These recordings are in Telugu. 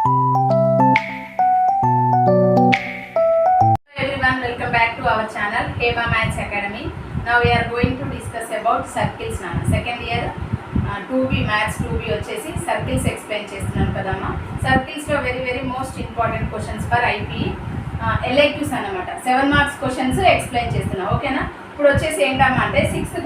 Everyone, welcome back to our channel Hema Maths Academy. Now we are going to discuss about circles. Second year 2B Maths 2B వచ్చేసి circles explain చేస్తున్నాను కదమ్మా. Circles లో very most important questions for IP LAQs అన్నమాట. 7 marks questions explain చేస్తున్నా. ఓకేనా? ఇప్పుడు వచ్చేసి ఏంటమ్మా అంటే సిక్స్త్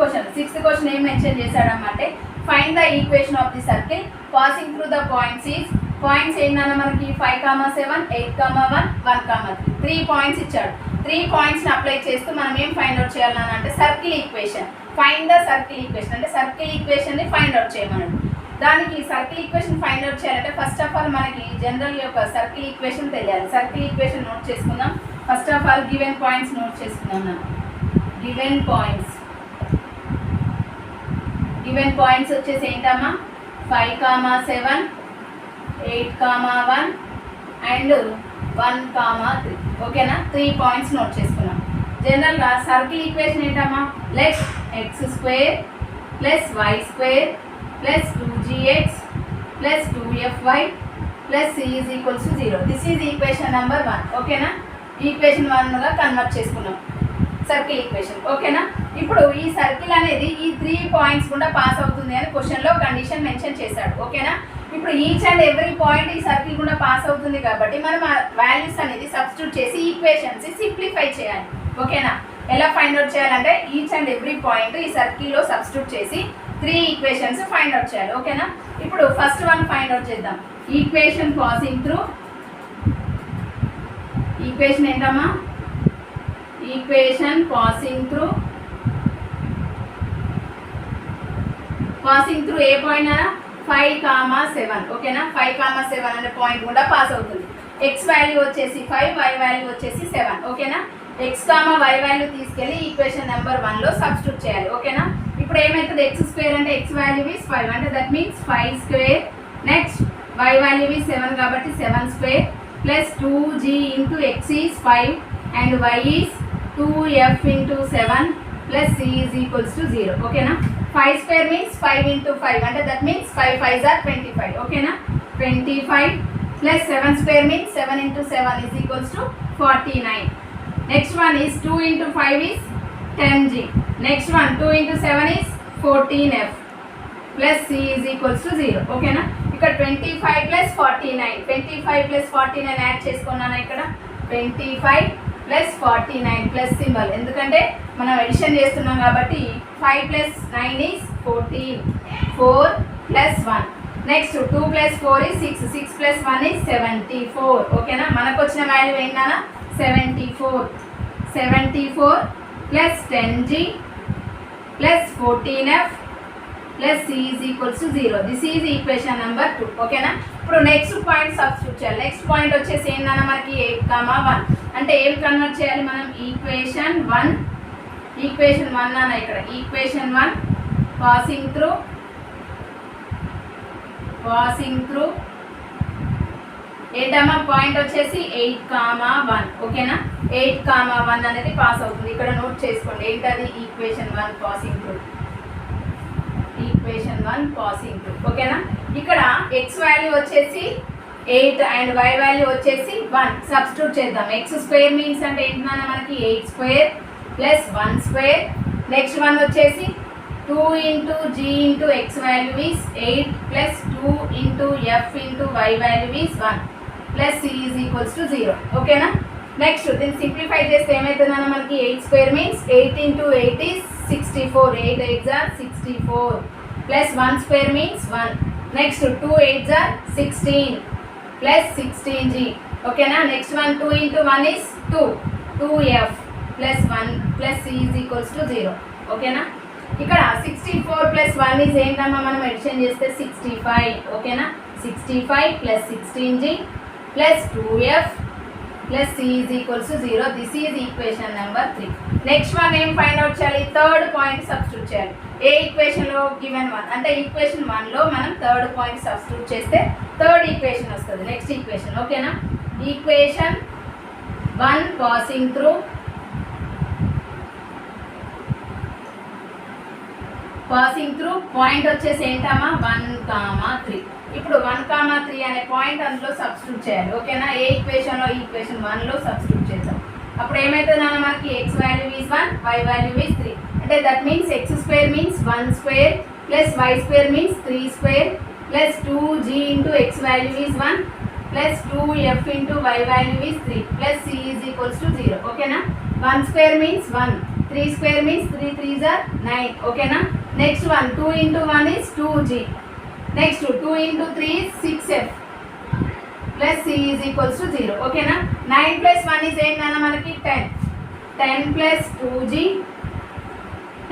క్వశ్చన్ ఏం మెన్షన్ చేశాడమ్మా అంటే find the equation of the circle passing through the points is points ఏంటన్నా మనకి 5,7 8,1 1,3 3 పాయింట్స్ ఇచ్చాడు. 3 పాయింట్స్ని అప్లై చేస్తూ మనం ఏం ఫైండ్ అవుట్ చేయాలన్నా అంటే circle equation, find the circle equation అంటే సర్కిల్ ఈక్వేషన్ని ఫైండ్ అవుట్ చేయమన్నాడు. దానికి సర్కిల్ ఈక్వేషన్ ఫైండ్ అవుట్ చేయాలంటే ఫస్ట్ ఆఫ్ ఆల్ మనకి జనరల్ యొక్క సర్కిల్ ఈక్వేషన్ తెలియాలి. సర్కిల్ ఈక్వేషన్ నోట్ చేసుకుందాం. First of all given points note చేసుకుందాం. గివెన్ పాయింట్స్ వచ్చేసి ఏంటమ్మా 5,7 8,1 అండ్ 1,3. ఓకేనా? 3 పాయింట్స్ నోట్ చేసుకున్నాం. జనరల్గా సర్కిల్ ఈక్వేషన్ ఏంటమ్మా let x² + y² + 2gx + 2fy + c = 0. This is equation number 1. ఓకేనా? ఈక్వేషన్ 1గా కన్వర్ట్ చేసుకున్నాం సర్కిల్ ఈక్వేషన్. ఓకేనా? ఇప్పుడు ఈ సర్కిల్ అనేది ఈ 3 పాయింట్స్ కూడా పాస్ అవుతుంది అని క్వశ్చన్లో కండిషన్ మెన్షన్ చేశాడు. ఓకేనా? ఇప్పుడు ఈచ్ అండ్ ఎవ్రీ పాయింట్ ఈ సర్కిల్ కూడా పాస్ అవుతుంది కాబట్టి మనం వాల్యూస్ అనేది సబ్స్టిట్యూట్ చేసి ఈక్వేషన్స్ సింప్లిఫై చేయాలి. ఓకేనా? ఎలా ఫైండ్ అవుట్ చేయాలంటే ఈచ్ అండ్ ఎవ్రీ పాయింట్ ఈ సర్కిల్లో సబ్స్టిట్యూట్ చేసి 3 ఈక్వేషన్స్ ఫైండ్ అవుట్ చేయాలి. ఓకేనా? ఇప్పుడు ఫస్ట్ వన్ ఫైండ్ అవుట్ చేద్దాం. ఈక్వేషన్ పాసింగ్ త్రూ ఈక్వేషన్ ఏంటమ్మా equation passing through a point అన్నా 5,7. ఓకేనా? 5,7 అనే పాయింట్ కూడా పాస్ అవుతుంది. ఎక్స్ వాల్యూ వచ్చేసి 5, వై వాల్యూ వచ్చేసి 7. ఓకేనా? x, y వాల్యూ తీసుకెళ్ళి ఈక్వేషన్ నెంబర్ 1లో సబ్స్టిట్యూట్ చేయాలి. ఓకేనా? ఇప్పుడు ఏమవుతుంది x² అంటే x వాల్యూ ఈజ్ 5 అంటే that means 5². Next y value is 7 కాబట్టి 7² + 2g × x is 5 and y is 2f × 7 + c = 0. ఓకేనా? 5² మీన్స్ 5 × 5 అంటే దట్ మీన్స్ 5 5s are 25. ఓకేనా? 25 + 7² means 7 × 7 = 49. Next one is 2 × 5 is 10g. Next one 2 × 7 is 14f plus c = 0. ఓకేనా? ఇక్కడ 25 + 49 25 + 49 యాడ్ చేసుకున్నాను. ఇక్కడ 25 + 49 ప్లస్ సింబల్ ఎందుకంటే మనం ఎడిషన్ చేస్తున్నాం కాబట్టి 5 + 9 is 14 4 + 1. Next 2 + 4 is 6 6 + 1 is 74. ఓకేనా? మనకు వచ్చిన వాల్యూ ఏంటన్నా 74 + 10g + 14f + c = 0. This is equation number 2. ఓకేనా? ఇప్పుడు నెక్స్ట్ పాయింట్ సబ్స్టిట్యూట్ చేయాలి. నెక్స్ట్ పాయింట్ వచ్చేసి ఏంటన్నా మనకి 8,1 అంటే ఏం కన్వర్ట్ చేయాలి మనం ఈక్వేషన్ 1 అన్న ఇక్కడ ఈక్వేషన్ 1 పాసింగ్ త్రూ ఏంటమ్మా పాయింట్ వచ్చేసి 8,1. ఓకేనా? 8,1 అనేది పాస్ అవుతుంది. ఇక్కడ నోట్ చేసుకోండి ఏంటది ఈక్వేషన్ 1 పాసింగ్ త్రూ. ఓకేనా? ఇక్కడ x వాల్యూ వచ్చేసి 8 అండ్ y వాల్యూ వచ్చేసి 1 సబ్స్టిట్యూట్ చేద్దాం. x² మీన్స్ అంటే ఏంటన్నా మనకి 8² + 1². నెక్స్ట్ వన్ వచ్చేసి 2 × g × x value is 8 + 2 × f × y value is 1 + c = 0. ఓకేనా? నెక్స్ట్ దీన్ని సింప్లిఫై చేస్తే ఏమవుతుందన్నా మనకి 8² means 8 × 8 is 64 8 8s are 64 + 1² means 1. Next 2 8s are 16 + 16g. ఓకేనా? Next one 2 × 1 is 2 2f + 1 + c = 0. ఓకేనా? ఇక్కడ 64 + 1 ఈజ్ ఏంటమ్మా మనం ఎడిషన్ చేస్తే 65. ఓకేనా? 65 + 16g + 2f + c = 0. This is equation number 3. Next one ఏం ఫైండ్ అవుట్ చేయాలి థర్డ్ పాయింట్ సబ్స్టిట్యూట్ చేయాలి. ఏ ఈక్వేషన్లో గివెన్ 1 అంటే ఈక్వేషన్ 1లో మనం థర్డ్ పాయింట్ సబ్స్టిట్యూట్ చేస్తే థర్డ్ ఈక్వేషన్ వస్తుంది. Next equation. ఓకేనా? Equation 1 passing through passing through point వచ్చేసి ఏంటమ్మా 1,3. ఇప్పుడు 1, 3 అనే పాయింట్ అందులో సబ్స్టిట్యూట్ చేయాలి. ఓకేనా? ఏ ఈక్వేషన్లో ఈక్వేషన్ 1లో సబ్స్టిట్యూట్ చేద్దాం. అప్పుడు ఏమవుతుందన్న మనకి X value is 1, Y value is 3. అంటే that means X square means 1 square plus Y square means 3 square plus 2g into X value is 1 plus 2f into Y value is 3 plus c is equals to 0. ఓకేనా? 1 square means 1, 3 square means 3 3s are 9. ఓకేనా? Next 2 into 1 is 2g. Next 2 into 3 is 6f plus c is equals to 0. ఓకేనా? 9 ప్లస్ 1 ఈజ్ ఏంటన్నా మనకి 10. 10 plus 2g,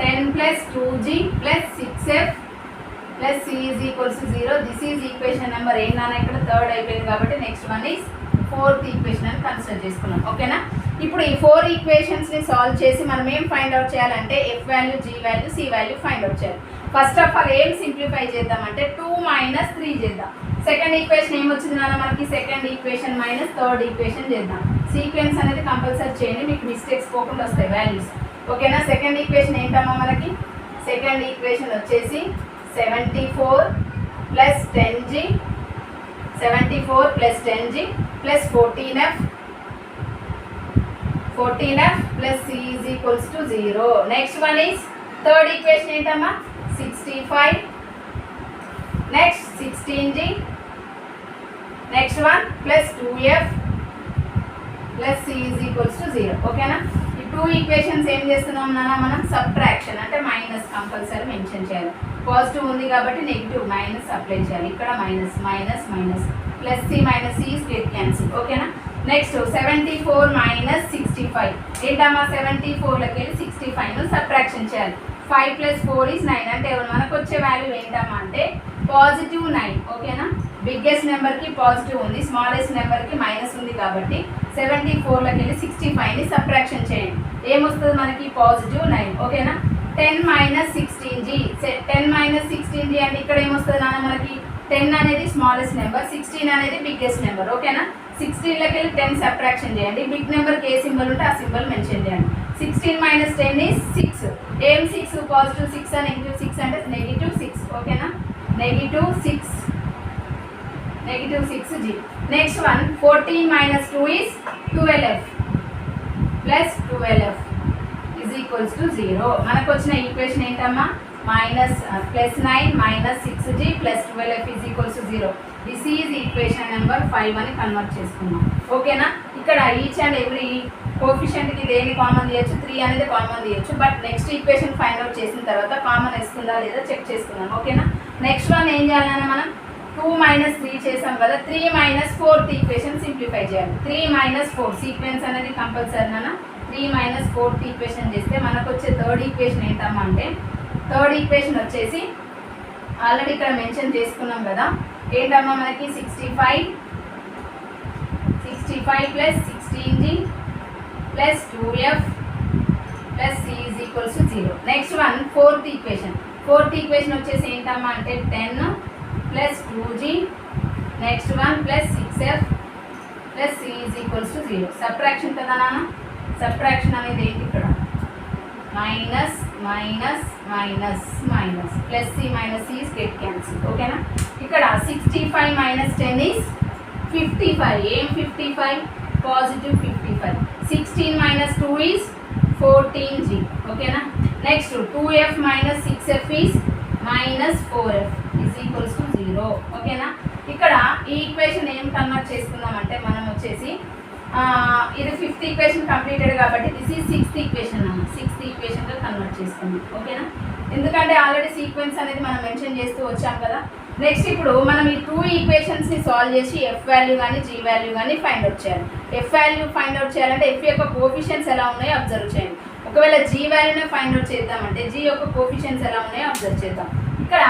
10 plus 2g plus 6f plus c is equals to 0. This is equation number ఏంటన్నా ఇక్కడ థర్డ్ అయిపోయింది కాబట్టి next one is fourth equation అని కన్సిడర్ చేసుకున్నాం. ఓకేనా? ఇప్పుడు ఈ 4 ఈక్వేషన్స్ని సాల్వ్ చేసి మనం ఏం ఫైండ్ అవుట్ చేయాలంటే F value, G value, C value find out చేయాలి. ఫస్ట్ ఆఫ్ ఆల్ ఏం సింప్లిఫై చేద్దామంటే 2 - 3 చేద్దాం. సెకండ్ ఈక్వేషన్ ఏమొచ్చింది నాన్న మనకి? Second equation minus third equation చేద్దాం. సీక్వెన్స్ అనేది కంపల్సరీ చేయండి, మీకు మిస్టేక్స్ పోకుండా వస్తాయి వాల్యూస్. ఓకేనా? సెకండ్ ఈక్వేషన్ ఏంటమ్మా మనకి? సెకండ్ ఈక్వేషన్ వచ్చేసి 74 plus 10g, 74 plus 10g plus 14f plus c is equals to 0. Next one is third equation ఏంటమ్మా? 65 next 16g next one plus 2f plus c is equals to 0. ఓకేనా? ఈ 2 ఈక్వేషన్స్ ఏం చేస్తున్నాం నాన్న మనం? సబ్ట్రాక్షన్ అంటే మైనస్ కంపల్సరీ మెన్షన్ చేయాలి. పాజిటివ్ ఉంది కాబట్టి నెగిటివ్ మైనస్ అప్లై చేయాలి. ఇక్కడ minus minus minus plus C minus C split cancel. ఓకేనా? నెక్స్ట్ 74 మైనస్ 65 ఏంటమ్మా? 74లోకి వెళ్ళి 65ను సబ్ట్రాక్షన్ చేయాలి. 5 ప్లస్ 4 ఈజ్ 9. అంటే మనకు వచ్చే వాల్యూ ఏంటమ్మా అంటే పాజిటివ్ 9. ఓకేనా? బిగ్గెస్ట్ నెంబర్కి పాజిటివ్ ఉంది, స్మాలెస్ట్ నెంబర్కి మైనస్ ఉంది కాబట్టి 74లోకి వెళ్ళి 65ని సబ్ట్రాక్షన్ చేయండి. ఏమొస్తుంది మనకి? పాజిటివ్ 9. ఓకేనా? 10 - 16g. 10 - 16g అంటే ఇక్కడ ఏమొస్తుంది నాన్న మనకి? 10 అనేది స్మాలెస్ట్ నెంబర్, 16 అనేది బిగ్గెస్ట్ నెంబర్. ఓకేనా? 16లోకి వెళ్ళి 10 సబ్ట్రాక్షన్ చేయండి. బిగ్ నెంబర్కి ఏ సింబల్ ఉంటే ఆ సింబల్ మెన్షన్ చేయండి. 16 - 10 ఈజ్ 6. ఏం 6? పాజిటివ్ 6 నెగిటివ్ 6 అంటే నెగిటివ్ 6. ఓకేనా? Negative 6g. Next one 14 - 2 is 12f plus 12f is equals to 0. మనకు వచ్చిన ఈక్వేషన్ ఏంటమ్మా? Plus 9 minus 6g plus 12f is equals to 0. This is equation number 5 అని కన్వర్ట్ చేసుకున్నాం. ఓకేనా? ఇక్కడ ఈచ్ అండ్ ఎవ్రీ కోఫిషియంట్కి దేని కామన్ తీయచ్చు? 3 అనేది కామన్ తీయచ్చు. But next equation find out చేసిన తర్వాత కామన్ వస్తుందా లేదా చెక్ చేసుకుందాం. ఓకేనా? నెక్స్ట్ వన్ ఏం చేయాలన్నా మనం 2 - 3 చేసాం కదా, 3 - 4th ఈక్వేషన్ సింప్లిఫై చేయాలి. 3 - 4 సీక్వెన్స్ అనేది కంపల్సరీ నాన్న. 3 - 4th ఈక్వేషన్ చేస్తే మనకు వచ్చే థర్డ్ ఈక్వేషన్ ఏంటమ్మా అంటే థర్డ్ ఈక్వేషన్ వచ్చేసి ఆల్రెడీ ఇక్కడ మెన్షన్ చేసుకున్నాం కదా, ఏంటమ్మా మనకి? 65 plus 16g plus 2f plus c is equals to 0. Next one fourth equation వచ్చేసి ఏంటమ్మా అంటే 10 plus 2g next one plus 6f plus c is equals to 0. Subtraction కదా నాన్న? సబ్ట్రాక్షన్ అనేది ఏంటి? ఇక్కడ minus minus minus minus plus C minus C get cancel. ఓకేనా? ఇక్కడ 65 - 10 ఈజ్ 55. ఏం 55? పాజిటివ్ 55. 16 - 2 is 14g. ఓకేనా? Next 2f - 6f is -4f is equals to 0. ఓకేనా? ఇక్కడ ఈ ఈక్వేషన్ ఏం కన్వర్ట్ చేసుకుందామంటే మనం వచ్చేసి ఇది 5th ఈక్వేషన్ కంప్లీటెడ్ కాబట్టి దిస్ ఈజ్ 6th ఈక్వేషన్ అన్న. 6th ఈక్వేషన్గా కన్వర్ట్ చేసుకుందాం. ఓకేనా? ఎందుకంటే ఆల్రెడీ సీక్వెన్స్ అనేది మనం మెన్షన్ చేస్తూ వచ్చాం కదా. నెక్స్ట్ ఇప్పుడు మనం ఈ 2 ఈక్వేషన్స్ని సాల్వ్ చేసి ఎఫ్ వాల్యూ కానీ జీ వాల్యూ కానీ ఫైండ్ అవుట్ చేయాలి. ఎఫ్ వాల్యూ ఫైండ్ అవుట్ చేయాలంటే ఎఫ్ యొక్క కోఫిషియన్స్ ఎలా ఉన్నాయో అబ్జర్వ్ చేయండి. ఒకవేళ జీ వాల్యూనే ఫైండ్ అవుట్ చేద్దామంటే జీ యొక్క కోఫిషియన్స్ ఎలా ఉన్నాయో అబ్జర్వ్ చేద్దాం. ఇక్కడ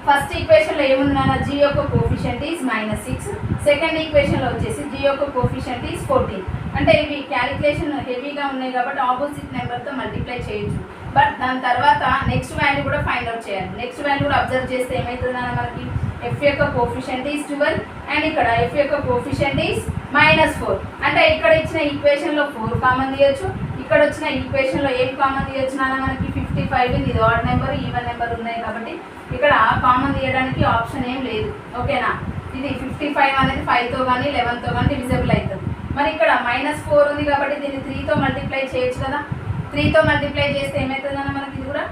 ఫస్ట్ ఈక్వేషన్లో ఏముంది నాన్న? జీ యొక్క కోఫిషియంట్ ఈజ్ -6. సెకండ్ ఈక్వేషన్లో వచ్చేసి జీ యొక్క కోఫిషియంట్ ఈజ్ 14. అంటే ఇవి క్యాలిక్యులేషన్ హెవీగా ఉన్నాయి కాబట్టి ఆపోజిట్ నెంబర్తో మల్టిప్లై చేయొచ్చు. బట్ దాని తర్వాత నెక్స్ట్ వాల్యూ కూడా ఫైండ్ అవుట్ చేయాలి. నెక్స్ట్ వాల్యూ కూడా అబ్జర్వ్ చేస్తే ఏమవుతుంది అన్న మనకి? ఎఫ్ యొక్క కోఫిషియంట్ ఈజ్ 12 అండ్ ఇక్కడ ఎఫ్ యొక్క కోఫిషియంట్ ఈజ్ -4. అంటే ఇక్కడ ఇచ్చిన ఈక్వేషన్లో 4 కామన్ తీయచ్చు, ఇక్కడ వచ్చిన ఈక్వేషన్లో ఏం కామన్ తీయచ్చు నాన్న మనకి? 15 55 ఇది ఆడ్ నెంబర్ ఈవెన్ నెంబర్ ఉన్నాయి కాబట్టి ఇక్కడ కామన్ తీయడానికి ఆప్షన్ ఏం లేదు. ఓకేనా, ఇది 55 అనేది 5తో కానీ 11తో కానీ డివిజబుల్ అవుతుంది. మరి ఇక్కడ -4 ఉంది కాబట్టి దీన్ని 3తో మల్టిప్లై చేయొచ్చు కదా. 3తో మల్టిప్లై చేస్తే ఏమవుతుందన్న మనకి ఇది కూడా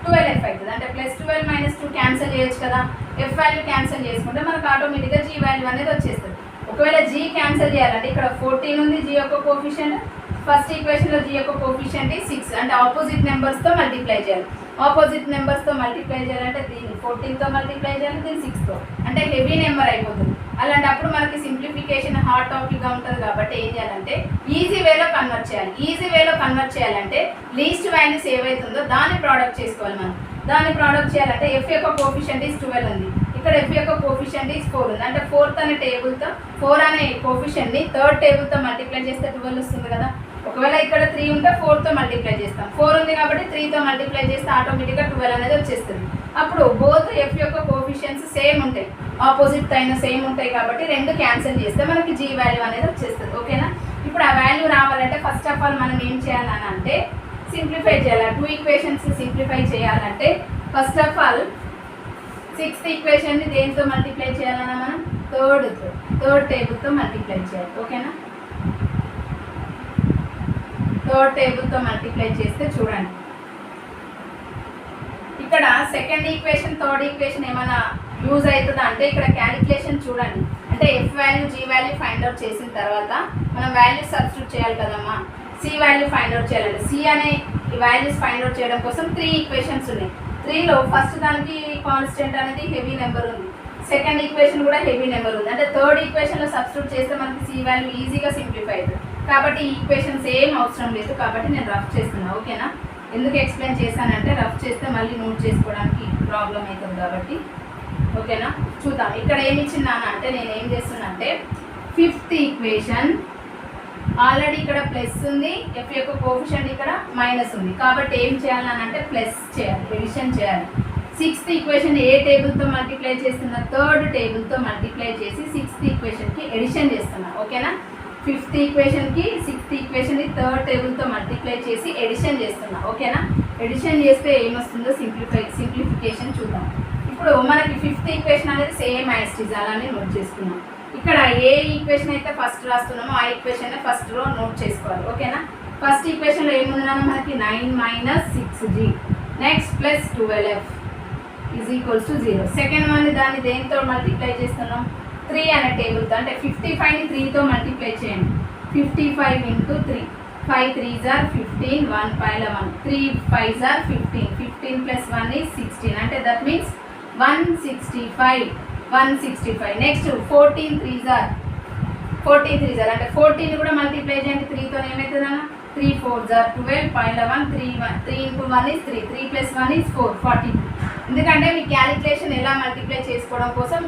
12f అవుతుంది. అంటే +12 -2 క్యాన్సిల్ చేయొచ్చు కదా. f వాల్యూ క్యాన్సిల్ చేసుకుంటే మనకు ఆటోమేటిక్గా g వాల్యూ అనేది వచ్చేస్తుంది. ఒకవేళ g క్యాన్సిల్ చేయాలంటే ఇక్కడ 14 ఉంది g యొక్క కోఫిషియంట్. ఫస్ట్ ఈక్వేషన్లో g యొక్క కోఫిషియంట్ 6. అంటే ఆపోజిట్ నెంబర్స్తో మల్టిప్లై చేయాలి. ఆపోజిట్ నెంబర్స్తో మల్టిప్లై చేయాలంటే దీన్ని 14తో మల్టిప్లై చేయాలి, దీన్ని 6తో. అంటే హెవీ నెంబర్ అయిపోతుంది. అలాంటప్పుడు మనకి సింప్లిఫికేషన్ హార్డ్ టాపిక్గా ఉంటుంది కాబట్టి ఏం చేయాలంటే ఈజీ వేలో కన్వర్ట్ చేయాలి. ఈజీ వేలో కన్వర్ట్ చేయాలంటే లీస్ట్ వాల్యూస్ ఏవైతుందో దాన్ని ప్రోడక్ట్ చేసుకోవాలి మనం. దాన్ని ప్రోడక్ట్ చేయాలంటే f యొక్క కోఫిషియంట్ 12 ఉంది. ఇక్కడ f యొక్క కోఫిషియంట్ 4 ఉంది. అంటే 4th అనే టేబుల్తో 4 అనే కోఫిషియంట్ని థర్డ్ టేబుల్తో మల్టిప్లై చేస్తే 12 వస్తుంది కదా. ఒకవేళ ఇక్కడ 3 ఉంటే 4తో మల్టిప్లై చేస్తాం. 4 ఉంది కాబట్టి 3తో మల్టిప్లై చేస్తే ఆటోమేటిక్గా 12 అనేది వచ్చేస్తుంది. అప్పుడు బోత్ f యొక్క కోఫిషియన్స్ సేమ్ ఉంటాయి, ఆపోజిట్ అయిన సేమ్ ఉంటాయి కాబట్టి రెండు క్యాన్సిల్ చేస్తే మనకి g వాల్యూ అనేది వచ్చేస్తుంది. ఓకేనా, ఇప్పుడు ఆ వాల్యూ రావాలంటే ఫస్ట్ ఆఫ్ ఆల్ మనం ఏం చేయాలని అంటే సింప్లిఫై చేయాలి. 2 ఈక్వేషన్స్ సింప్లిఫై చేయాలంటే ఫస్ట్ ఆఫ్ ఆల్ 6th ఈక్వేషన్ని దేనితో మల్టిప్లై చేయాలన్నా మనం థర్డ్ టేబుల్తో మల్టిప్లై చేయాలి. ఓకేనా, థర్డ్ టేబుల్తో మల్టిప్లై చేస్తే చూడండి ఇక్కడ సెకండ్ ఈక్వేషన్ థర్డ్ ఈక్వేషన్ ఏమైనా యూజ్ అవుతుందా అంటే ఇక్కడ క్యాలిక్యులేషన్ చూడండి. అంటే f value g value find out చేసిన తర్వాత మనం వాల్యూస్ సబ్స్టిట్యూట్ చేయాలి కదమ్మా. c వాల్యూ ఫైండ్ అవుట్ చేయాలంటే c అనే ఈ వాల్యూస్ ఫైండ్ అవుట్ చేయడం కోసం 3 ఈక్వేషన్స్ ఉన్నాయి. 3లో ఫస్ట్ దానికి కాన్స్టెంట్ అనేది హెవీ నెంబర్ ఉంది, సెకండ్ ఈక్వేషన్ కూడా హెవీ నెంబర్ ఉంది. అంటే థర్డ్ ఈక్వేషన్లో సబ్స్టిట్యూట్ చేస్తే మనకి c వాల్యూ ఈజీగా సింప్లిఫై అవుతుంది. కాబట్టి ఈ ఈక్వేషన్స్ ఏం అవసరం లేదు కాబట్టి నేను రఫ్ చేస్తున్నా. ఓకేనా, ఎందుకు ఎక్స్ప్లెయిన్ చేశానంటే రఫ్ చేస్తే మళ్ళీ నోట్ చేసుకోవడానికి ప్రాబ్లం అవుతుంది కాబట్టి. ఓకేనా, చూద్దాం ఇక్కడ ఏమి ఇచ్చిందానా అంటే నేను ఏం చేస్తున్నా అంటే 5th ఈక్వేషన్ ఆల్రెడీ ఇక్కడ ప్లస్ ఉంది, f యొక్క కోఫిషియంట్ ఇక్కడ మైనస్ ఉంది కాబట్టి ఏం చేయాలని అంటే ప్లస్ చేయాలి, ఎడిషన్ చేయాలి. 6th ఈక్వేషన్ ఏ టేబుల్తో మల్టిప్లై చేస్తున్నా థర్డ్ టేబుల్తో మల్టిప్లై చేసి 6th ఈక్వేషన్కి ఎడిషన్ చేస్తున్నా. ఓకేనా, 5th ఈక్వేషన్కి 6th ఈక్వేషన్ని థర్డ్ టేబుల్తో మల్టిప్లై చేసి ఎడిషన్ చేస్తున్నా. ఓకేనా, ఎడిషన్ చేస్తే ఏమొస్తుందో సింప్లిఫికేషన్ చూద్దాం. ఇప్పుడు మనకి 5th ఈక్వేషన్ అనేది సేమ్ యాజ్ ఇట్ అలానే నోట్ చేసుకున్నాం. ఇక్కడ ఏ ఈక్వేషన్ అయితే ఫస్ట్ రాస్తున్నామో ఆ ఈక్వేషన్ ఫస్ట్ రో నోట్ చేసుకోవాలి. ఓకేనా, ఫస్ట్ ఈక్వేషన్లో ఏముందన్నా మనకి 9 - 6g next +12f = 0. Second one దాన్ని దేనితో మల్టిప్లై చేస్తున్నాం 3 అనే టేబుల్తో. అంటే 55ని 3తో మల్టిప్లై చేయండి. 55 × 3 5 3s are 15 1 5 11 3 5s are 15 15 + 1 is 16. అంటే that means 165. Next 14 3s are అంటే 14 కూడా మల్టిప్లై చేయండి 3తో ఏమవుతుందన్నా 3 4s are 12 5 11 3 × 1 is 3 3 + 1 is 4 42. ఎందుకంటే మీ క్యాలిక్యులేషన్ ఎలా మల్టిప్లై చేసుకోవడం కోసం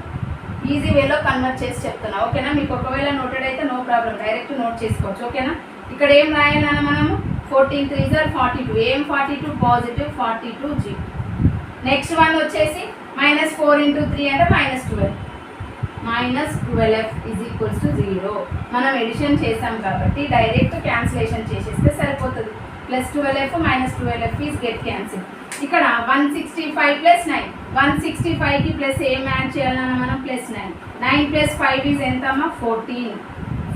ఈజీ వేలో కన్వర్ట్ చేసి చెప్తున్నా. ఓకేనా, మీకు ఒకవేళ నోటెడ్ అయితే నో ప్రాబ్లం డైరెక్ట్ నోట్ చేసుకోవచ్చు. ఓకేనా, ఇక్కడ ఏం రాయాలన్నా మనము 14 3s are 42. ఏం 42 పాజిటివ్ 42g. నెక్స్ట్ వన్ వచ్చేసి -4 × 3 అంటే -12 -12f = 0. మనం ఎడిషన్ చేసాం కాబట్టి డైరెక్ట్ క్యాన్సిలేషన్ చేసేస్తే సరిపోతుంది. +12f -12f is get cancel. ఇక్కడ 165 + 9 165కి ప్లస్ ఏం యాడ్ చేయాలన్నా మనం +9 9 + 5 ఈజ్ ఎంత అమ్మా 14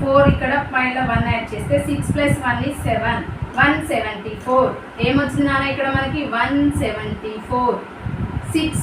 4 ఇక్కడ పైన 1 యాడ్ చేస్తే 6 + 1 is 7 174. ఏమొచ్చింది నాన్న ఇక్కడ మనకి 174. 6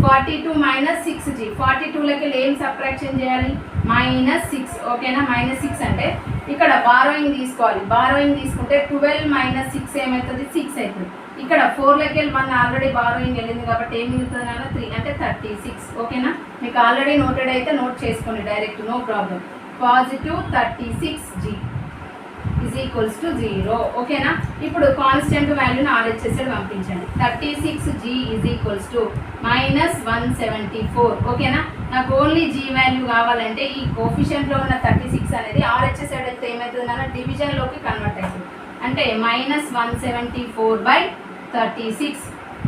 42 - 6g 42లకి ఏం సబ్ట్రాక్షన్ చేయాలి -6. ఓకేనా, -6 అంటే ఇక్కడ బారోయింగ్ తీసుకోవాలి. బారోయింగ్ తీసుకుంటే 12 - 6 ఏమవుతుంది 6 అవుతుంది. ఇక్కడ 4లకి 1 ఆల్రెడీ బారోయింగ్ వెళ్ళింది కాబట్టి ఏం మిగులుతుంది నాన్న 3 అంటే 36. ఓకేనా, మీకు ఆల్రెడీ నోటెడ్ అయితే నోట్ చేసుకోండి direct no problem. Positive 36g = 0. ఓకేనా, ఇప్పుడు కాన్స్టెంట్ వాల్యూని RHS పంపించండి. 36g = -174. ఓకేనా, నాకు ఓన్లీ g వాల్యూ కావాలంటే ఈ కోఫిషియంట్లో ఉన్న 36 అనేది RHS అయితే ఏమవుతుంది అన్న డివిజన్లోకి కన్వర్ట్ అవుతుంది. అంటే -174/36.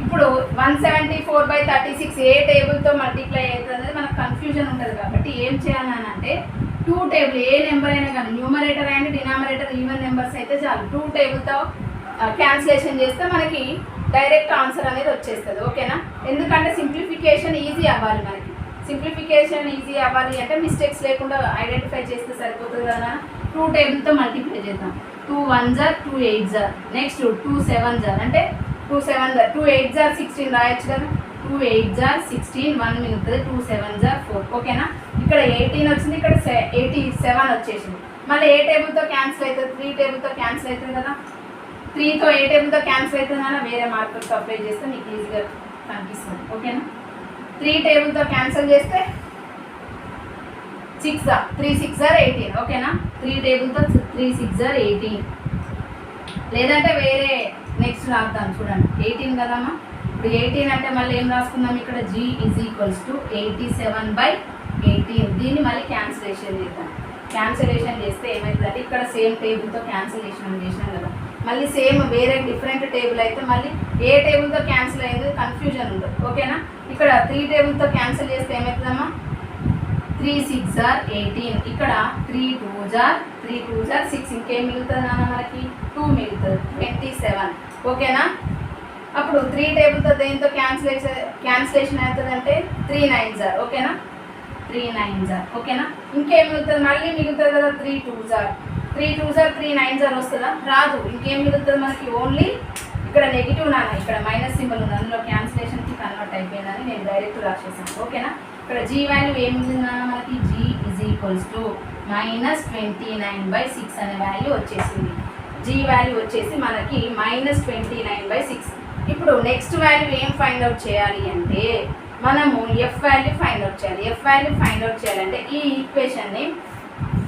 ఇప్పుడు 174/36 ఏ టేబుల్తో మల్టిప్లై అవుతుంది అనేది మనకు కన్ఫ్యూజన్ ఉంటుంది కాబట్టి ఏం చేయాలని అంటే 2 టేబుల్ ఏ నెంబర్ అయినా కానీ numerator and denominator even numbers అయితే చాలు 2 టేబుల్తో క్యాన్సిలేషన్ చేస్తే మనకి డైరెక్ట్ ఆన్సర్ అనేది వచ్చేస్తుంది. ఓకేనా? ఎందుకంటే సింప్లిఫికేషన్ ఈజీ అవ్వాలి. మనకి సింప్లిఫికేషన్ ఈజీ అవ్వాలి అంటే మిస్టేక్స్ లేకుండా ఐడెంటిఫై చేస్తే సరిపోతుంది కదా. 2 టేబుల్తో మల్టిప్లై చేద్దాం. 2 1s 2 8s, నెక్స్ట్ 2 7s అంటే 2 7s 2 8s 16 రాయొచ్చు కదా. 2 8s 16, 1 మిగులుతుంది. 2 7s 4. ఓకేనా? ఇక్కడ 18 వచ్చింది, ఇక్కడ 87 వచ్చేసింది. మళ్ళీ ఏ టేబుల్తో క్యాన్సిల్ అవుతుంది? 3 టేబుల్తో క్యాన్సిల్ అవుతుంది కదా. 3తో ఏ టేబుల్తో క్యాన్సిల్ అవుతుంది అన్న వేరే మార్కులతో అప్లై చేస్తే మీకు ఈజీగా కనిపిస్తుంది. ఓకేనా? 3 టేబుల్తో క్యాన్సిల్ చేస్తే 3 6 18. ఓకేనా? 3 టేబుల్తో 3 6 18. లేదంటే వేరే నెక్స్ట్ రాద్దాం. చూడండి 18 కదమ్మా. ఇప్పుడు 18 అంటే మళ్ళీ ఏం రాసుకుందాం ఇక్కడ? G is equals to 87/18. దీన్ని మళ్ళీ క్యాన్సిలేషన్ చేద్దాం. క్యాన్సిలేషన్ చేస్తే ఏమవుతుందంటే ఇక్కడ సేమ్ టేబుల్తో క్యాన్సిలేషన్ చేసినాం కదా. మళ్ళీ సేమ్ వేరే డిఫరెంట్ టేబుల్ అయితే మళ్ళీ ఏ టేబుల్తో క్యాన్సిల్ అయ్యింది కన్ఫ్యూజన్ ఉంటుంది. ఓకేనా? ఇక్కడ 3 టేబుల్తో క్యాన్సిల్ చేస్తే ఏమవుతుందమ్మా? 3 6 18. ఇక్కడ 3 2s 6. ఇంకేం మిగులుతుంది అన్న మనకి? 2 మిగులుతుంది. 27. ఓకేనా? అప్పుడు 3 టేబుల్తో దేంతో క్యాన్సిలేషన్ అవుతుందంటే 3 9s. ఓకేనా? 3 9s. ఓకేనా? ఇంకేం మిగులుతుంది? మళ్ళీ మిగులుతుంది కదా 3 2s 3 9s వస్తుందా? రాదు. ఇంకేం మిగులుతుంది మనకి? ఓన్లీ ఇక్కడ నెగిటివ్ నాన్న, ఇక్కడ మైనస్ సింబల్ ఉంది, అందులో క్యాన్సిలేషన్కి కన్వర్ట్ అయిపోయిందని నేను డైరెక్ట్ రాసేసాను. ఓకేనా? ఇక్కడ G వాల్యూ ఏం మిగిలిందన్న మనకి? G is equals to -29/6 అనే వాల్యూ వచ్చేసింది. G వాల్యూ వచ్చేసి మనకి -29/6. ఇప్పుడు నెక్స్ట్ వాల్యూ ఏం ఫైండ్ అవుట్ చేయాలి అంటే మనము F వాల్యూ ఫైండ్ అవుట్ చేయాలి. F వాల్యూ ఫైండ్ అవుట్ చేయాలంటే ఈ ఈక్వేషన్ని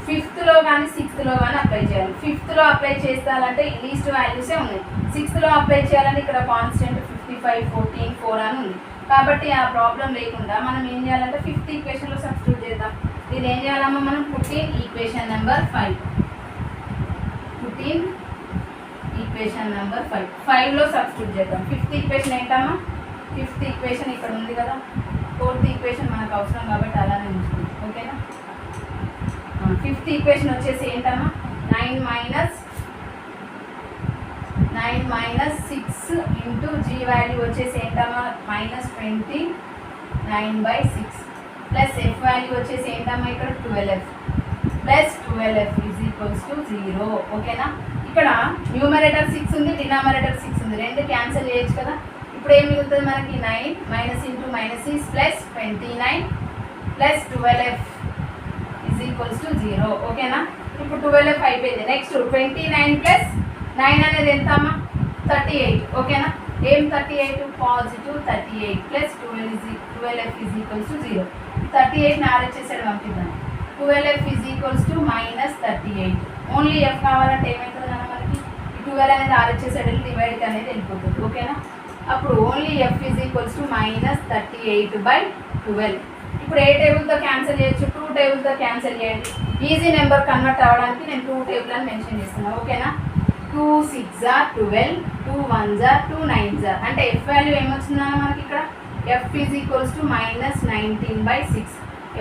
5th కానీ 6th కానీ అప్లై చేయాలి. 5th అప్లై చేస్తారంటే లీస్ట్ వాల్యూసే ఉన్నాయి. 6th అప్లై చేయాలంటే ఇక్కడ కాన్స్టెంట్ 55 14 4 అని ఉంది. కాబట్టి ఆ ప్రాబ్లం లేకుండా మనం ఏం చేయాలంటే 5th ఈక్వేషన్లో సబ్స్టిట్యూట్ చేద్దాం. ఇది ఏం చేయాలమ్మా? మనం put in equation number 5. Put in equation number 5లో సబ్స్టిట్యూట్ చేద్దాం. 5th ఈక్వేషన్ ఏంటమ్మా? 5th ఈక్వేషన్ ఇక్కడ ఉంది కదా. 4th ఈక్వేషన్ మనకు అవసరం కాబట్టి అలానే ఉంచుతుంది. ఓకేనా? 5th ఈక్వేషన్ వచ్చేసి ఏంటమ్మా? 9 6 ఇంటూ G వాల్యూ వచ్చేసి ఏంటమ్మా? -29/6 ప్లస్ F వాల్యూ వచ్చేసి ఏంటమ్మా? ఇక్కడ 12F plus 12F is equals to 0. ఓకేనా? ఇక్కడ న్యూమరేటర్ 6 ఉంది, డినామినేటర్ 6 ఉంది. రెండు క్యాన్సిల్ చేయొచ్చు కదా. ఇప్పుడు ఏం మిగులుతుంది మనకి? 9 minus into minus is plus 29 plus 12F is equals to 0. ఓకేనా? ఇప్పుడు 12F అయిపోయింది. నెక్స్ట్ 29 ప్లస్ 9 అనేది ఎంత అమ్మా? 38. ఓకేనా? ఏం 38? Positive 38 plus 12F is equals to 0. 38ని RHS సైడ్ పంపిద్దాం. 12F is equals to -38. Only F కావాలంటే ఏమవుతుంది అన్న మనకి? 12 అనేది RHS సైడ్ డివైడ్ అనేది వెళ్ళిపోతుంది. ఓకేనా? అప్పుడు only F is equals to -38/12. ఇప్పుడు ఏ టేబుల్తో క్యాన్సిల్ చేయొచ్చు? 2 టేబుల్తో క్యాన్సిల్ చేయండి. ఈజీ నెంబర్ కన్వర్ట్ అవ్వడానికి నేను 2 టేబుల్ అని మెన్షన్ చేస్తున్నాను. ఓకేనా? 2 6 12, 2 1s 2 9s అంటే F వాల్యూ ఏమొచ్చిందన్న మనకి ఇక్కడ? F is equals to -19/6.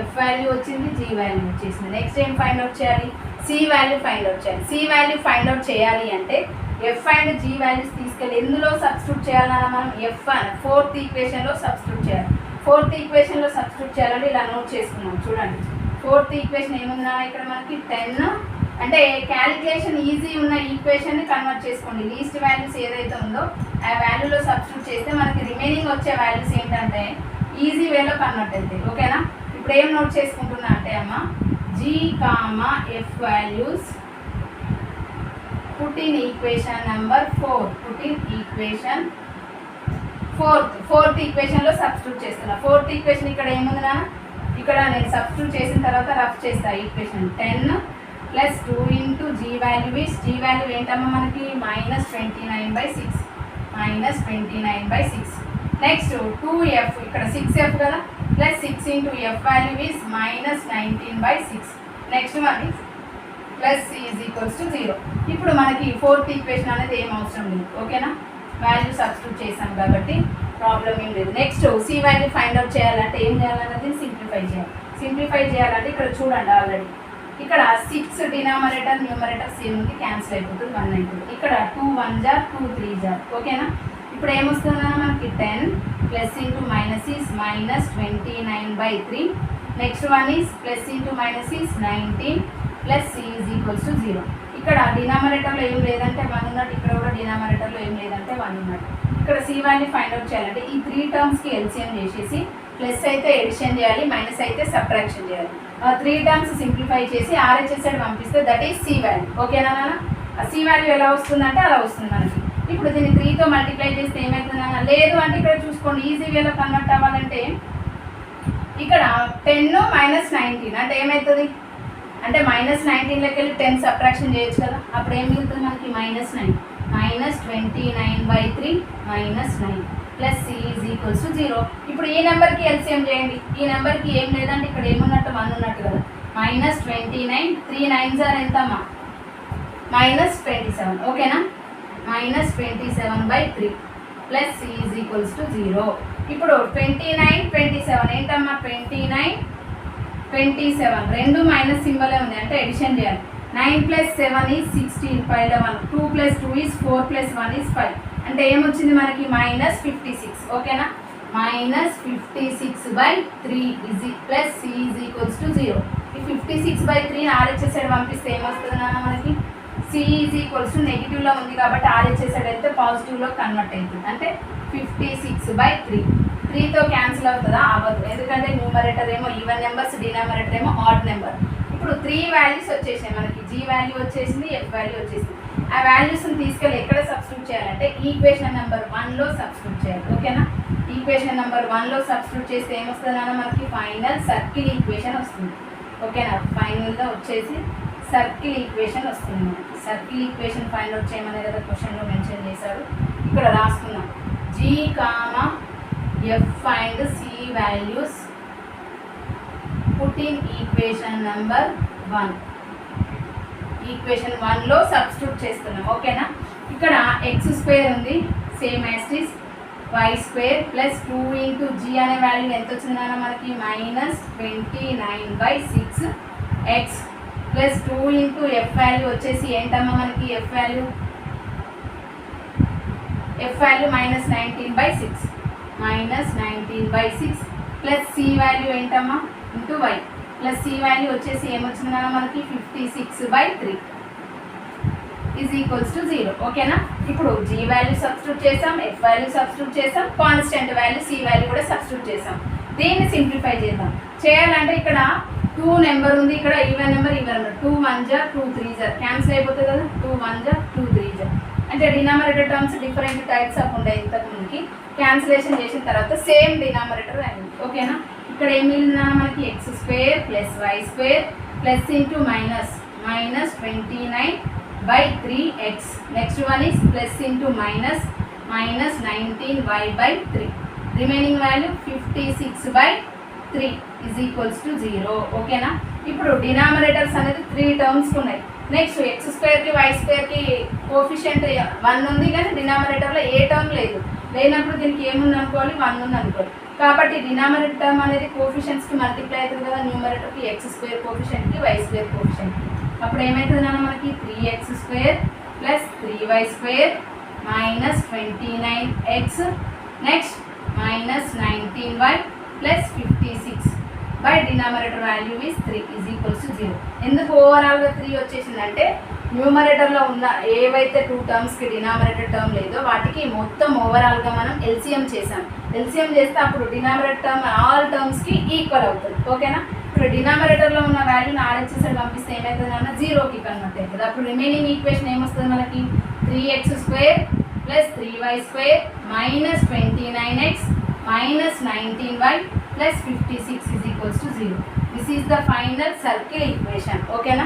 F value వచ్చింది, G వాల్యూ వచ్చేసింది. నెక్స్ట్ ఏం ఫైండ్ అవుట్ చేయాలి? C వాల్యూ ఫైండ్ అవుట్ చేయాలి. C వాల్యూ ఫైండ్ అవుట్ చేయాలి అంటే F అండ్ G వాల్యూస్ తీసుకెళ్ళి ఎందులో సబ్స్టిట్యూట్ చేయాలన్నా మనం? F అని 4th ఈక్వేషన్లో సబ్స్టిట్యూట్ చేయాలి. 4th ఈక్వేషన్లో సబ్స్టిట్యూట్ చేయాలంటే ఇలా నోట్ చేసుకున్నాం. చూడండి 4th ఈక్వేషన్ ఏముందా ఇక్కడ మనకి? 10 అంటే క్యాలిక్యులేషన్ ఈజీ ఉన్న ఈక్వేషన్ని కన్వర్ట్ చేసుకోండి. లీస్ట్ వాల్యూస్ ఏదైతే ఉందో ఆ వాల్యూలో సబ్స్టిట్యూట్ చేస్తే మనకి రిమైనింగ్ వచ్చే వాల్యూస్ ఏంటంటే ఈజీ వేలో కన్వర్ట్ అవుతాయి. ఓకేనా? ఇప్పుడు ఏం నోట్ చేసుకుంటున్నా అంటే అమ్మ G, F values put in equation number 4. Put in equation 4th ఈక్వేషన్లో సబ్స్టిట్యూట్ చేస్తున్నా. 4th ఈక్వేషన్ ఇక్కడ ఏముంది? ఇక్కడ నేను సబ్స్టిట్యూట్ చేసిన తర్వాత రఫ్ చేస్తా. Equation 10 plus 2 into G value is G value ఏంటమ్మా మనకి? -29/6. -29/6. నెక్స్ట్ 2F ఇక్కడ 6F కదా plus 6 into F value is -19/6. Next one plus C is equals to 0. ఇప్పుడు మనకి 4th ఈక్వేషన్ అనేది ఏం అవసరం లేదు. ఓకేనా? వాల్యూ సబ్స్టిట్యూట్ చేసాం కాబట్టి ప్రాబ్లం ఏం లేదు. Next C value find out చేయాలంటే ఏం చేయాలన్నది సింప్లిఫై చేయాలి. సింప్లిఫై చేయాలంటే ఇక్కడ చూడండి ఆల్రెడీ ఇక్కడ 6 డినామినేటర్ న్యూమరేటర్ సేమ్ ఉంది, క్యాన్సిల్ అయిపోతుంది, 1 అయిపోతుంది. ఇక్కడ 2 1 జా 2 3 జా. ఓకేనా? ఇప్పుడు ఏమొస్తుందన్నా మనకి 10 plus into minus is minus 29/3. Next one is plus into minus is 19 plus C is equals to 0. ఇక్కడ డినామినేటర్లో ఏం లేదంటే 1 ఉన్నట్టు, ఇక్కడ కూడా డినామినేటర్లో ఏం లేదంటే 1 ఉన్నట్టు. ఇక్కడ సి వాల్యూ ఫైండ్ అవుట్ చేయాలంటే ఈ 3 టర్మ్స్కి ఎల్సిఎం చేసేసి ప్లస్ అయితే ఎడిషన్ చేయాలి, మైనస్ అయితే సబ్ట్రాక్షన్ చేయాలి. 3 టర్మ్స్ సింప్లిఫై చేసి ఆర్హెచ్ఎస్ సైడ్ పంపిస్తే దట్ ఈస్ సి వాల్యూ. ఓకేనా నాన్న? సి వాల్యూ ఎలా వస్తుందంటే అలా వస్తుంది మనకి. ఇప్పుడు దీన్ని 3తో మల్టిప్లై చేస్తే ఏమవుతుందన్నా? లేదు అంటే ఇక్కడ చూసుకోండి, ఈజీ వేలో కన్వర్ట్ అవ్వాలంటే ఇక్కడ 10 మైనస్ 19 అంటే ఏమవుతుంది అంటే -19లోకి వెళ్ళి 10 సబ్ట్రాక్షన్ చేయొచ్చు కదా. అప్పుడు ఏం మిగులుతుంది మనకి -9 minus 29/3 minus 9 plus C is equals to 0. ఇప్పుడు ఈ నెంబర్కి ఎల్సిఎం చేయండి. ఈ నెంబర్కి ఏం లేదంటే ఇక్కడ ఏమున్నట్టు 1 ఉన్నట్టు కదా. -29 3 9s ఆర్ ఎంతమ్మా? -27. ఓకేనా? -27/3 plus C is equals to 0. ఇప్పుడు 29 27 ఏంటమ్మా? 29 27 రెండు మైనస్ సింబలే ఉంది అంటే ఎడిషన్ చేయాలి. 9 + 7 ఈజ్ 16 5 1 2 + 2 ఈజ్ 4 + 1 ఈజ్ 5 అంటే ఏమొచ్చింది మనకి -56. ఓకేనా? -56/3 plus C is equals to 0. ఈ 56/3 ఆర్హెచ్ఎస్ సైడ్ పంపిస్తే ఏమొస్తుంది నాన్న మనకి? సి ఈజ్ ఈక్వల్స్ టు నెగిటివ్లో ఉంది కాబట్టి ఆర్హెచ్ఎస్ సైడ్ అయితే పాజిటివ్లో కన్వర్ట్ అవుతుంది. అంటే 56/3 3తో క్యాన్సిల్ అవుతుందా? అవ్వదు, ఎందుకంటే న్యూమరేటర్ ఏమో ఈవెన్ నెంబర్స్, డినామినేటర్ ఏమో ఆడ్ నెంబర్. ఇప్పుడు 3 వాల్యూస్ వచ్చేసాయి మనకి. జీ వాల్యూ వచ్చేసింది, ఎఫ్ వాల్యూ వచ్చేసింది. ఆ వాల్యూస్ని తీసుకెళ్ళి ఎక్కడ సబ్స్టిట్యూట్ చేయాలంటే ఈక్వేషన్ నెంబర్ 1లో సబ్స్టిట్యూట్ చేయాలి. ఓకేనా? ఈక్వేషన్ నెంబర్ 1లో సబ్స్టిట్యూట్ చేస్తే ఏమొస్తుందన్నా మనకి? ఫైనల్ సర్కిల్ ఈక్వేషన్ వస్తుంది. ఓకేనా? ఫైనల్గా వచ్చేసి సర్కిల్ ఈక్వేషన్ వస్తుంది మనకి. సర్కిల్ ఈక్వేషన్ ఫైండ్ అవుట్ చేయమనే కదా క్వశ్చన్లో మెన్షన్ చేశాడు. ఇక్కడ రాసుకుందాం. G comma F find C values put in equation number 1. Equation 1లో సబ్స్టిట్యూట్ చేస్తున్నాం. ఓకేనా? ఇక్కడ x² ఉంది, same as it is y² plus 2 into G అనే వాల్యూ ఎంత వచ్చిందన్నా మనకి? -29/6 x plus 2 into F value వచ్చేసి ఏంటమ్మా మనకి? F value -19/6 plus C value ఏంటమ్మా? Into y plus C value వచ్చేసి ఏమొచ్చిందన్నా మనకి? 56/3 ఈజ్ ఈక్వల్స్ టు 0. ఓకేనా? ఇప్పుడు జీ వాల్యూ సబ్స్టిట్యూట్ చేసాం, ఎఫ్ వాల్యూ సబ్స్టిట్యూట్ చేసాం, కాన్స్టెంట్ వాల్యూ సి వాల్యూ కూడా సబ్స్టిట్యూట్ చేసాం. దీన్ని సింప్లిఫై చేద్దాం. చేయాలంటే ఇక్కడ 2 నెంబర్ ఉంది, ఇక్కడ ఈవెన్ నెంబర్ 2 1 జా 2 3 జా క్యాన్సిల్ అయిపోతుంది కదా. 2 1 జా 2 3 జా అంటే denominator terms different types of ఉండే ఇంతకు ముందుకి. క్యాన్సిలేషన్ చేసిన తర్వాత సేమ్ డినామినేటర్ అయింది. ఓకేనా? ఇక్కడ ఏం మిగిలిందా మనకి? x² plus y² plus into -29/3x. Next one is plus into -19y/3. Remaining value 56/3 is equals to 0. ఓకేనా? ఇప్పుడు డినామినేటర్స్ అనేది 3 టర్మ్స్ ఉన్నాయి. నెక్స్ట్ x²కి y²కి కోఫిషియంట్ 1 ఉంది, కానీ డినామినేటర్లో ఏ టర్మ్ లేదు. లేనప్పుడు దీనికి ఏముంది అనుకోవాలి? 1 ఉంది అనుకోవాలి. కాబట్టి డినామినేటర్ టర్మ్ అనేది కోఫిషియంట్స్కి మల్టిప్లై అవుతుంది కదా. న్యూమరేటర్కి x² కోఫిషియంట్కి y² కోఫిషియంట్కి. అప్పుడు ఏమవుతుంది నాన్న మనకి? 3x² plus 3y² -29x next -19y plus 56 by denominator value is 3 is equals to 0. ఎందుకు ఓవరాల్గా 3 వచ్చేసిందంటే న్యూమరేటర్లో ఉన్న ఏవైతే 2 టర్మ్స్కి డినామినేటర్ టర్మ్ లేదో వాటికి మొత్తం ఓవరాల్గా మనం ఎల్సిఎం చేసాం. ఎల్సిఎం చేస్తే అప్పుడు డినామినేటర్ టర్మ్ ఆల్ టర్మ్స్కి ఈక్వల్ అవుతుంది. ఓకేనా? ఇప్పుడు డినామినేటర్లో ఉన్న వాల్యూని ఆర్హెచ్ఎస్ సైడ్ పంపిస్తే ఏమవుతుంది అన్న? 0కి కన్వర్ట్ అవుతుంది. అప్పుడు రిమైనింగ్ ఈక్వేషన్ ఏమొస్తుంది మనకి? 3x² plus 3y² -29x -19y plus 56 is equals to 0. This is the final circle equation. ఓకేనా?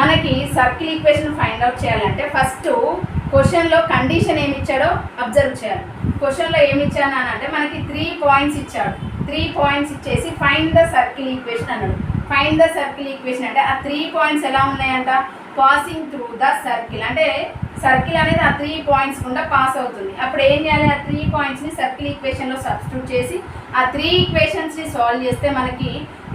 మనకి సర్కిల్ ఈక్వేషన్ ఫైండ్ అవుట్ చేయాలంటే ఫస్ట్ క్వశ్చన్లో కండిషన్ ఏమి ఇచ్చాడో అబ్జర్వ్ చేయాలి. క్వశ్చన్లో ఏమి ఇచ్చాను అని అంటే మనకి 3 పాయింట్స్ ఇచ్చాడు. 3 పాయింట్స్ ఇచ్చేసి ఫైండ్ ద సర్కిల్ ఈక్వేషన్ అన్నాడు. ఫైండ్ ద సర్కిల్ ఈక్వేషన్ అంటే ఆ 3 పాయింట్స్ ఎలా ఉన్నాయంట? పాసింగ్ త్రూ ద సర్కిల్ అంటే సర్కిల్ అనేది ఆ 3 పాయింట్స్ గుండా పాస్ అవుతుంది. అప్పుడు ఏం చేయాలి? ఆ 3 పాయింట్స్ని సర్కిల్ ఈక్వేషన్లో సబ్స్టిట్యూట్ చేసి ఆ 3 ఈక్వేషన్స్ని సాల్వ్ చేస్తే మనకి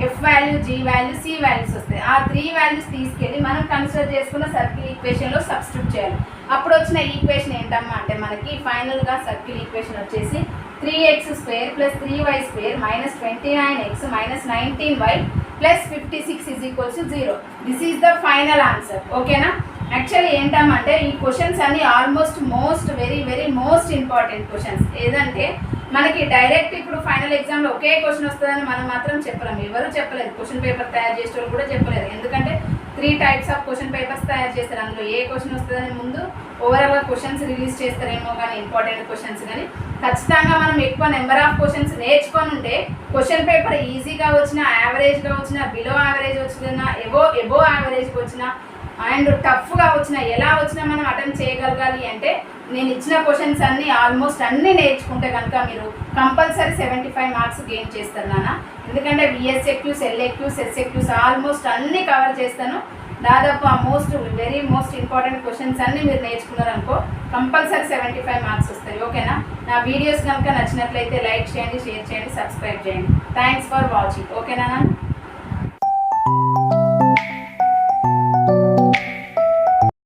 F value, G value, C values వస్తాయి. ఆ 3 వాల్యూస్ తీసుకెళ్ళి మనం కన్సిడర్ చేసుకున్న సర్కిల్ ఈక్వేషన్లో సబ్స్టిట్యూట్ చేయాలి. అప్పుడు వచ్చిన ఈక్వేషన్ ఏంటమ్మా అంటే మనకి ఫైనల్గా సర్కిల్ ఈక్వేషన్ వచ్చేసి 3x² + 3y² - 29x - 19y + 56 = 0. This is the final answer. ఓకేనా? యాక్చువల్లీ ఏంటంటే ఈ క్వశ్చన్స్ అన్ని almost very most important questions. ఏదంటే మనకి డైరెక్ట్ ఇప్పుడు ఫైనల్ ఎగ్జామ్లో ఒకే క్వశ్చన్ వస్తుందని మనం మాత్రం చెప్పలేము. ఎవరు చెప్పలేదు, క్వశ్చన్ పేపర్ తయారు చేసే వాళ్ళు కూడా చెప్పలేదు. ఎందుకంటే 3 టైప్స్ ఆఫ్ క్వశ్చన్ పేపర్స్ తయారు చేస్తారు. అందులో ఏ క్వశ్చన్ వస్తుందని ముందు ఓవరాల్గా క్వశ్చన్స్ రిలీజ్ చేస్తారేమో కానీ ఇంపార్టెంట్ క్వశ్చన్స్ కానీ ఖచ్చితంగా మనం ఎక్కువ నెంబర్ ఆఫ్ క్వశ్చన్స్ నేర్చుకొని ఉంటే క్వశ్చన్ పేపర్ ఈజీగా వచ్చినా, యావరేజ్గా వచ్చినా, బిలో యావరేజ్ వచ్చినా, ఎబో యావరేజ్కి వచ్చినా అండ్ టఫ్గా వచ్చినా, ఎలా వచ్చినా మనం అటెంప్ట్ చేయగలగాలి అంటే నేను ఇచ్చిన క్వశ్చన్స్ అన్నీ ఆల్మోస్ట్ అన్నీ నేర్చుకుంటే కనుక మీరు కంపల్సరీ 75 మార్క్స్ గెయిన్ చేస్తారు నాన్న. ఎందుకంటే విఎస్ఏక్యూస్, ఎల్ఏక్యూస్, ఎస్ఏక్యూస్ ఆల్మోస్ట్ అన్నీ కవర్ చేస్తాను. దాదాపు ఆ వెరీ మోస్ట్ ఇంపార్టెంట్ క్వశ్చన్స్ అన్నీ మీరు నేర్చుకున్నారనుకో కంపల్సరీ 75 మార్క్స్ వస్తాయి. ఓకేనా? నా వీడియోస్ కనుక నచ్చినట్లయితే లైక్ చేయండి, షేర్ చేయండి, సబ్స్క్రైబ్ చేయండి. Thanks for watching. ఓకేనా?